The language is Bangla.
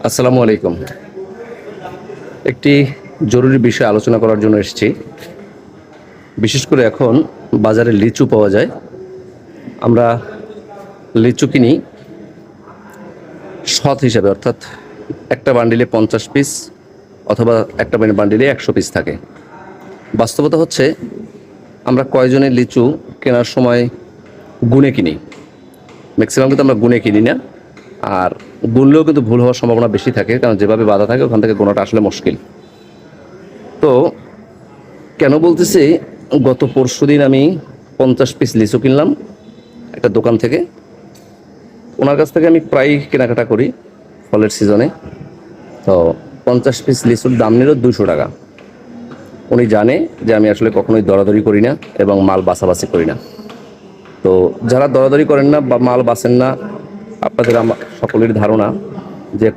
আসসালামু আলাইকুম। একটি জরুরি বিষয় আলোচনা করার জন্য এসেছি। বিশেষ করে এখন বাজারে লিচু পাওয়া যায়। আমরা লিচু কিনি সৎ হিসাবে, অর্থাৎ একটা বান্ডিলে 50 পিস অথবা একটা বান্ডিলে 100 পিস থাকে। বাস্তবতা হচ্ছে আমরা কয়জনের লিচু কেনার সময় গুনে কিনি। ম্যাক্সিমাম কিন্তু আমরা গুনে কিনি না, আর গুনলেও কিন্তু ভুল হওয়ার সম্ভাবনা বেশি থাকে, কারণ যেভাবে বাধা থাকে ওখান থেকে গোনাটা আসলে মুশকিল। তো কেন বলতেছি, গত পরশুদিন আমি 50 পিস লিচু কিনলাম একটা দোকান থেকে। ওনার কাছ থেকে আমি প্রায় কেনাকাটা করি ফলের সিজনে। তো 50 পিস লিচুর দাম নিল 200 টাকা। উনি জানে যে আমি আসলে কখনোই দরাদরি করি না এবং মাল বাছাবাছি করি না। তো যারা দরাদরি করেন না বা মাল বাছেন না, আপনাদের সকলের ধারণা যে